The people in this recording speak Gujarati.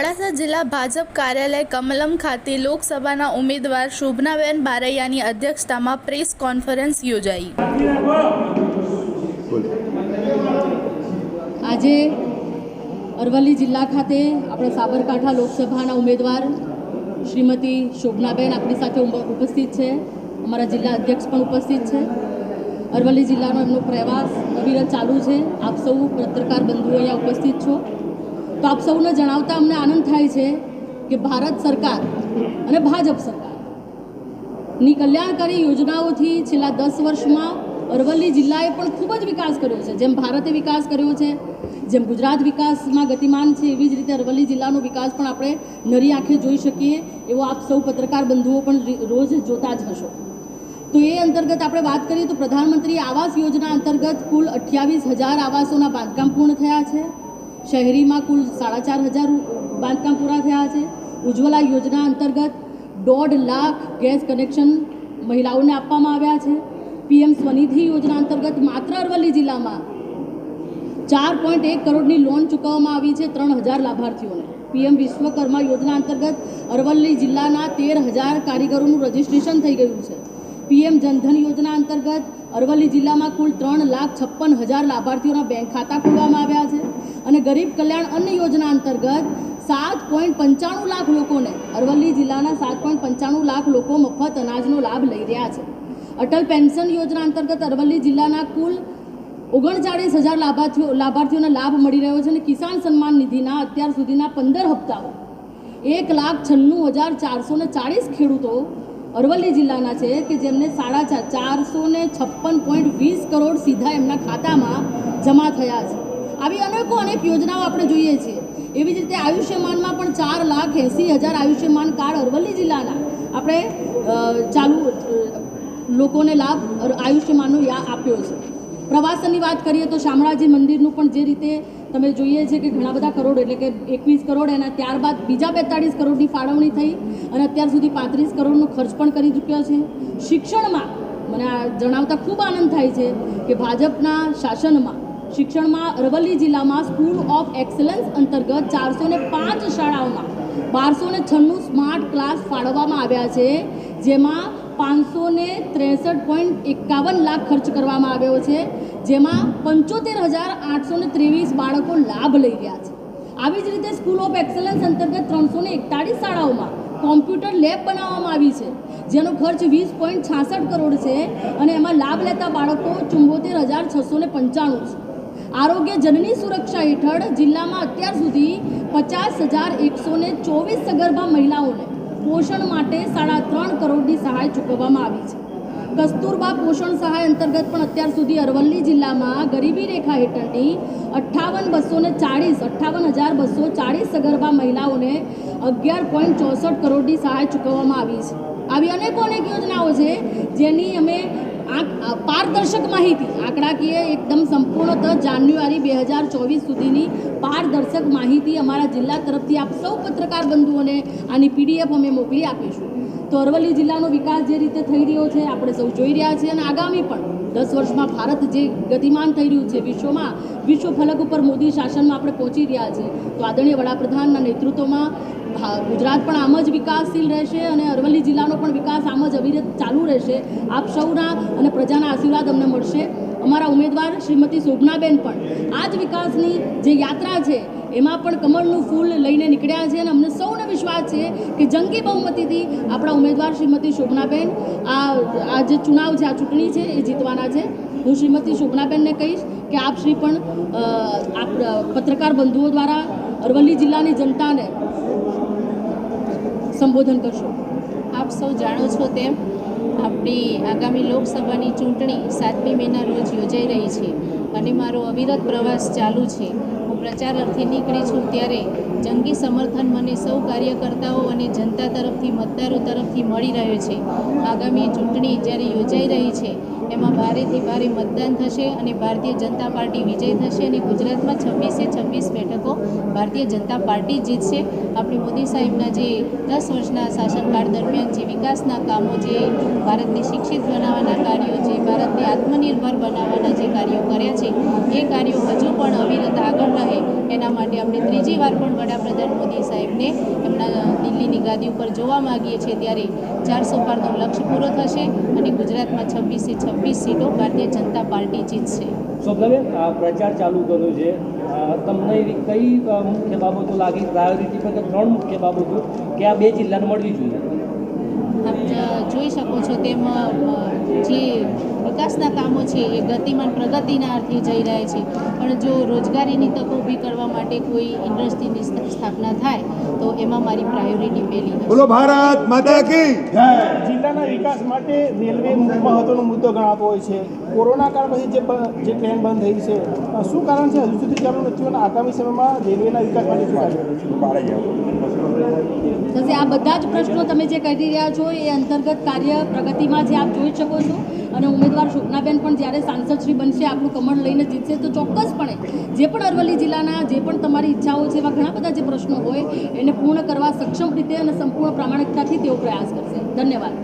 મોડાસા જિલ્લા ભાજપ કાર્યાલય કમલમ ખાતે લોકસભાના ઉમેદવાર શોભનાબેન બારૈયાની અધ્યક્ષતામાં પ્રેસ કોન્ફરન્સ યોજાઈ। આજે અરવલ્લી જિલ્લા ખાતે આપણે સાબરકાંઠા લોકસભાના ઉમેદવાર શ્રીમતી શોભનાબેન આપણી સાથે ઉપસ્થિત છે। અમારા જિલ્લા અધ્યક્ષ પણ ઉપસ્થિત છે। અરવલ્લી જિલ્લાનો એમનો પ્રવાસ અવિરત ચાલુ છે। આપ સૌ પત્રકાર બંધુઓ અહીંયા ઉપસ્થિત છો તો આપ સૌને જણાવતા અમને આનંદ થાય છે કે ભારત સરકાર અને ભાજપ સરકારની કલ્યાણકારી યોજનાઓથી છેલ્લા 10 વર્ષમાં અરવલ્લી જિલ્લાએ પણ ખૂબ જ વિકાસ કર્યો છે। જેમ ભારતે વિકાસ કર્યો છે, જેમ ગુજરાત વિકાસમાં ગતિમાન છે, એવી જ રીતે અરવલ્લી જિલ્લાનો વિકાસ પણ આપણે નરી આંખે જોઈ શકીએ એવો આપ સૌ પત્રકાર બંધુઓ પણ રોજ જોતા જ હશો। તો એ અંતર્ગત આપણે વાત કરીએ તો પ્રધાનમંત્રી આવાસ યોજના અંતર્ગત કુલ 28,000 આવાસોના બાંધકામ પૂર્ણ થયા છે। શહેરીમાં કુલ 4,500 બાંધકામ પૂરા થયા છે। ઉજ્જવલા યોજના અંતર્ગત 1.5 લાખ ગેસ કનેક્શન મહિલાઓને આપવામાં આવ્યા છે। પીએમ સ્વનિધિ યોજના અંતર્ગત માત્ર અરવલ્લી જિલ્લામાં 4.1 કરોડની લોન ચૂકવવામાં આવી છે 3,000 લાભાર્થીઓને। પીએમ વિશ્વકર્મા યોજના અંતર્ગત અરવલ્લી જિલ્લાના 13,000 કારીગરોનું રજીસ્ટ્રેશન થઈ ગયું છે। પીએમ જનધન યોજના અંતર્ગત અરવલ્લી જિલ્લામાં કુલ 3,56,000 લાભાર્થીઓના બેંક ખાતા ખોલવામાં આવ્યા છે અને ગરીબ કલ્યાણ અન્ન યોજના અંતર્ગત 7.95 લાખ લોકોને અરવલ્લી જિલ્લાના 7.95 લાખ લોકો મફત અનાજનો લાભ લઈ રહ્યા છે। અટલ પેન્શન યોજના અંતર્ગત અરવલ્લી જિલ્લાના કુલ 39,000 લાભાર્થીઓને લાભ મળી રહ્યો છે અને કિસાન સન્માન નિધિના અત્યાર સુધીના 15 હપ્તાઓ 1,96,440 ખેડૂતો અરવલ્લી જિલ્લાના છે કે જેમને 456.20 કરોડ સીધા એમના ખાતામાં જમા થયા છે। આવી અનેક યોજનાઓ આપણે જોઈએ છીએ। એવી જ રીતે આયુષ્યમાનમાં પણ 4,80,000 આયુષ્યમાન કાર્ડ અરવલ્લી જિલ્લાના આપણે ચાલુ લોકોને લાભ આયુષ્યમાનનો આપ્યો છે। પ્રવાસનની વાત કરીએ તો શામળાજી મંદિરનું પણ જે રીતે તમે જોઈએ છે કે ઘણા બધા કરોડ એટલે કે 21 કરોડ એના ત્યારબાદ બીજા 42 કરોડની ફાળવણી થઈ અને અત્યાર સુધી 35 કરોડનો ખર્ચ પણ કરી ચૂક્યો છે। શિક્ષણમાં મને આ જણાવતા ખૂબ આનંદ થાય છે કે ભાજપના શાસનમાં શિક્ષણમાં અરવલ્લી જિલ્લામાં સ્કૂલ ઓફ એક્સલન્સ અંતર્ગત 405 શાળાઓમાં 1296 સ્માર્ટ ક્લાસ ફાળવવામાં આવ્યા છે, જેમાં 563.51 લાખ ખર્ચ કરવામાં આવ્યો છે, જેમાં 75,823 બાળકો લાભ લઈ રહ્યા છે। આવી જ રીતે સ્કૂલ ઓફ એક્સલન્સ અંતર્ગત 341 શાળાઓમાં કોમ્પ્યુટર લેબ બનાવવામાં આવી છે, જેનો ખર્ચ 20.66 કરોડ છે અને એમાં લાભ લેતા બાળકો 74,695 છે। આરોગ્ય જનની સુરક્ષા હેઠળ જિલ્લામાં અત્યાર સુધી 50,124 સગર્ભા મહિલાઓને પોષણ માટે 3.5 કરોડની સહાય ચૂકવવામાં આવી છે। કસ્તુરબા પોષણ સહાય અંતર્ગત પણ અત્યાર સુધી અરવલ્લી જિલ્લામાં ગરીબી રેખા હેઠળની 58,240 સગર્ભા મહિલાઓને 11.64 કરોડની સહાય ચૂકવવામાં આવી છે। આવી અનેક યોજનાઓ છે જેની અમે પારદર્શક માહિતી આંકડાકીય એકદમ સંપૂર્ણતઃ જાન્યુઆરી 2024 સુધીની પારદર્શક માહિતી અમારા જિલ્લા તરફથી આપ સૌ પત્રકાર બંધુઓને આની PDF અમે મોકલી આપીશું। તો અરવલ્લી જિલ્લાનો વિકાસ જે રીતે થઈ રહ્યો છે આપણે સૌ જોઈ રહ્યા છીએ અને આગામી પણ 10 વર્ષમાં ભારત જે ગતિમાન થઈ રહ્યું છે વિશ્વ ફલક ઉપર મોદી શાસનમાં આપણે પહોંચી રહ્યા છીએ। તો આદરણીય વડાપ્રધાનના નેતૃત્વમાં ગુજરાત પણ આમ જ વિકાસશીલ રહેશે અને અરવલ્લી જિલ્લાનો પણ વિકાસ આમ જ અવિરત ચાલુ રહેશે। આપ સૌના અને પ્રજાના આશીર્વાદ અમને મળશે। અમારા ઉમેદવાર શ્રીમતી શોભનાબેન પણ આ જ વિકાસની જે યાત્રા છે એમાં પણ કમળનું ફૂલ લઈને નીકળ્યા છે અને અમને સૌને વિશ્વાસ છે કે જંગી બહુમતીથી આપણા ઉમેદવાર શ્રીમતી શોભનાબેન આ જે ચુનાવ છે, આ ચૂંટણી છે એ જીતવાના છે। હું શ્રીમતી શોભનાબેનને કહીશ કે આપ શ્રી પણ આપ પત્રકાર બંધુઓ દ્વારા અરવલ્લી જિલ્લાની જનતાને સંબોધન કરશો। આપ સૌ જાણો છો તેમ આપણી આગામી લોકસભાની ચૂંટણી 7મી મેના રોજ યોજાઈ રહી છે અને મારો અવિરત પ્રવાસ ચાલુ છે। હું પ્રચાર અર્થે નીકળી છું ત્યારે જંગી સમર્થન મને સૌ કાર્યકર્તાઓ અને જનતા તરફથી મતદારો તરફથી મળી રહ્યો છે। આગામી ચૂંટણી જ્યારે યોજાઈ રહી છે એમાં ભારેથી ભારે મતદાન થશે અને ભારતીય જનતા પાર્ટી વિજય થશે અને ગુજરાતમાં 26 બેઠકો ભારતીય જનતા પાર્ટી જીતશે। આપણે મોદી સાહેબના જે 10 વર્ષના શાસનકાળ દરમિયાન જે વિકાસના કામો, જે ભારતને શિક્ષિત બનાવવાના કાર્યો, જે ભારતને આત્મનિર્ભર બનાવવાના જે કાર્યો કર્યા છે એ કાર્યો હજુ પણ અવિરત આગળ રહે એના માટે આપણે ત્રીજી વાર પણ વડાપ્રધાન મોદી સાહેબને એમના દિલ્હીની ગાદી ઉપર જોવા માગીએ છીએ ત્યારે 400 પારનો લક્ષ્ય પૂરો થશે અને ગુજરાતમાં 26 સીટો ભારતીય જનતા પાર્ટી જીતશે. શોભનાબેન, આ પ્રચાર ચાલુ કર્યો છે, તમને એવી કઈ મુખ્ય બાબતો લાગી પ્રાયોરિટી પર? તો 3 મુખ્ય બાબતો કે આ 2 જિલ્લાને મળવી જોઈએ. આપ જોઈ શકો છો તેમ જે વિકાસના કામો છે એ ગતિમાન પ્રગતિના અર્થે જઈ રહ્યા છે, પણ જો રોજગારીની તકો ઊભી કરવા માટે કોઈ ઇન્ડસ્ટ્રીની સ્થાપના થાય તો એમાં મારી પ્રાયોરિટી પહેલી હશે. બોલો ભારત માતા કી જય. જિલ્લાના વિકાસ માટે રેલવે મહત્વનો મુદ્દો ગણાતો હોય છે. કોરોના કાળ પછી જે ટ્રેન બંધ થઈ છે, શું કારણ છે હજુ સુધી ચાલુ નથી અને આગામી સમયમાં રેલવેના વિકાસ માટે શું કાર્ય થશે? આ બધા જ પ્રશ્નો તમે જે કરી રહ્યા છો એ અંતર્ગત કાર્ય પ્રગતિમાં જે આપ જોઈ શકો છો. અને ઉમેદવાર શોભનાબેન પણ જ્યારે સાંસદ શ્રી બનશે, આપણું કમળ લઈને જીતશે, તો ચોક્કસપણે જે પણ અરવલ્લી જિલ્લાના જે પણ તમારી ઈચ્છાઓ છે એવા ઘણા બધા જે પ્રશ્નો હોય એને પૂર્ણ કરવા સક્ષમ રીતે અને સંપૂર્ણ પ્રામાણિકતાથી તેઓ પ્રયાસ કરશે. ધન્યવાદ.